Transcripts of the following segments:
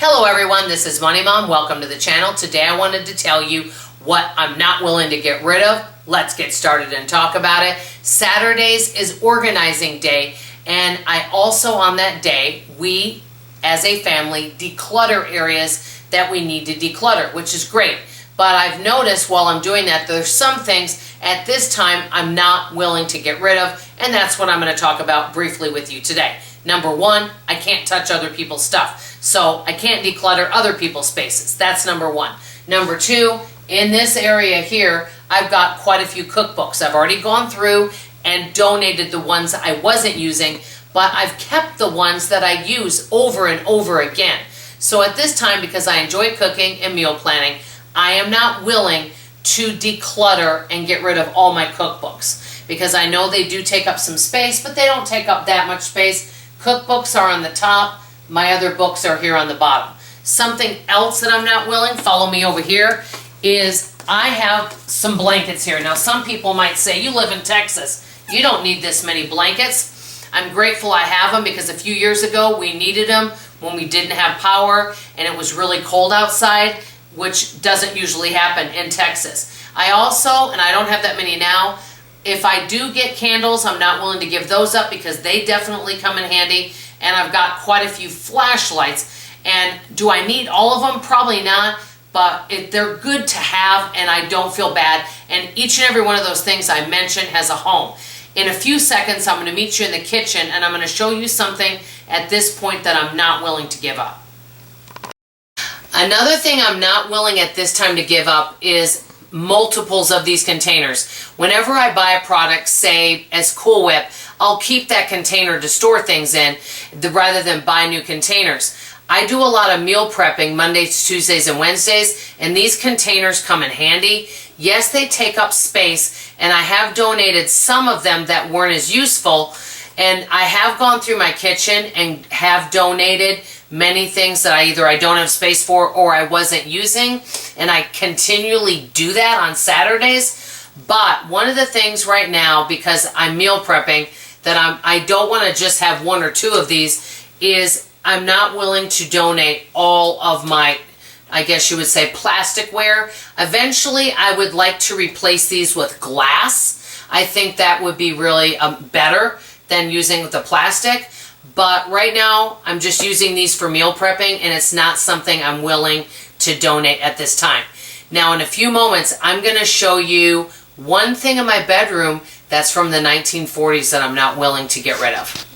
Hello everyone, this is Money Mom. Welcome to the channel. Today I wanted to tell you what I'm not willing to get rid of. Let's get started and talk about it. Saturdays is organizing day, and I also on that day, we as a family declutter areas that we need to declutter, which is great. But I've noticed while I'm doing that, there's some things at this time I'm not willing to get rid of, and that's what I'm going to talk about briefly with you today. Number one, I can't touch other people's stuff. So I can't declutter other people's spaces. That's number one. Number two, in this area here, I've got quite a few cookbooks. I've already gone through and donated the ones I wasn't using, but I've kept the ones that I use over and over again. So at this time, because I enjoy cooking and meal planning, I am not willing to declutter and get rid of all my cookbooks because I know they do take up some space, but they don't take up that much space. Cookbooks are on the top. My other books are here on the bottom. Something else that I'm not willing, follow me over here, is I have some blankets here. Now some people might say, you live in Texas, you don't need this many blankets. I'm grateful I have them because a few years ago we needed them when we didn't have power and it was really cold outside, which doesn't usually happen in Texas. I also, and I don't have that many now, if I do get candles, I'm not willing to give those up because they definitely come in handy. And I've got quite a few flashlights. And do I need all of them? Probably not, but they're good to have and I don't feel bad. And each and every one of those things I mentioned has a home. In a few seconds, I'm going to meet you in the kitchen and I'm going to show you something at this point that I'm not willing to give up. Another thing I'm not willing at this time to give up is multiples of these containers. Whenever I buy a product, say as Cool Whip, I'll keep that container to store things in rather than buy new containers. I do a lot of meal prepping Mondays, Tuesdays, and Wednesdays, and these containers come in handy. Yes, they take up space, and I have donated some of them that weren't as useful, and I have gone through my kitchen and have donated many things that I don't have space for or I wasn't using, and I continually do that on Saturdays. But one of the things right now, because I'm meal prepping, that I don't want to just have one or two of these, is I'm not willing to donate all of my, I guess you would say, plasticware. Eventually, I would like to replace these with glass. I think that would be really better than using the plastic. But right now, I'm just using these for meal prepping, and it's not something I'm willing to donate at this time. Now, in a few moments, I'm going to show you one thing in my bedroom that's from the 1940s that I'm not willing to get rid of.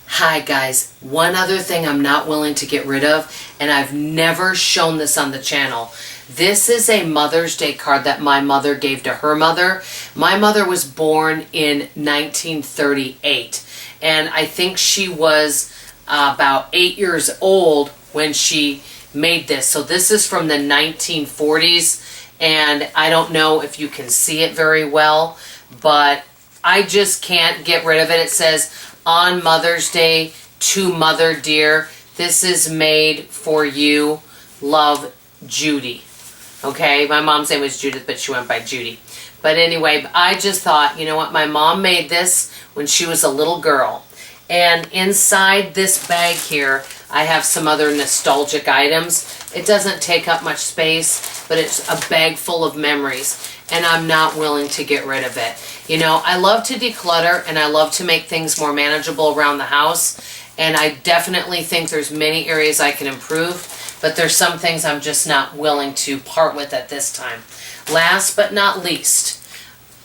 Hi guys, one other thing I'm not willing to get rid of, and I've never shown this on the channel. This is a Mother's Day card that my mother gave to her mother. My mother was born in 1938, and I think she was about 8 years old when she made this. So this is from the 1940s, and I don't know if you can see it very well, but I just can't get rid of it. It says, on Mother's Day, to Mother Dear, this is made for you, love, Judy. Okay, my mom's name was Judith, but she went by Judy. But anyway, I just thought, you know what, my mom made this when she was a little girl. And inside this bag here, I have some other nostalgic items. It doesn't take up much space, but it's a bag full of memories, and I'm not willing to get rid of it. You know, I love to declutter, and I love to make things more manageable around the house, and I definitely think there's many areas I can improve, but there's some things I'm just not willing to part with at this time. Last but not least,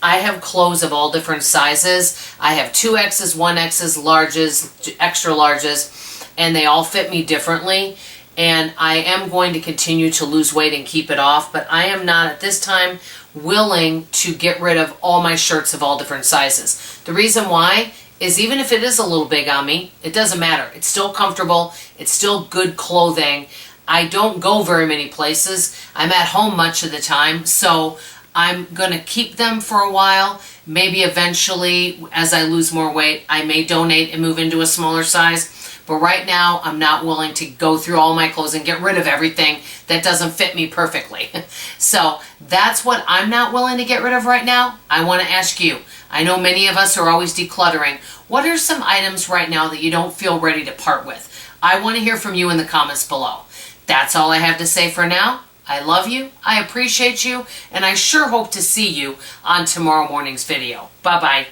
I have clothes of all different sizes. I have 2Xs, 1Xs, larges, extra larges, and they all fit me differently. And I am going to continue to lose weight and keep it off, but I am not at this time willing to get rid of all my shirts of all different sizes. The reason why is even if it is a little big on me, it doesn't matter. It's still comfortable. It's still good clothing. I don't go very many places. I'm at home much of the time, so I'm going to keep them for a while. Maybe eventually, as I lose more weight, I may donate and move into a smaller size. But right now, I'm not willing to go through all my clothes and get rid of everything that doesn't fit me perfectly. So that's what I'm not willing to get rid of right now. I want to ask you, I know many of us are always decluttering. What are some items right now that you don't feel ready to part with? I want to hear from you in the comments below. That's all I have to say for now. I love you, I appreciate you, and I sure hope to see you on tomorrow morning's video. Bye-bye.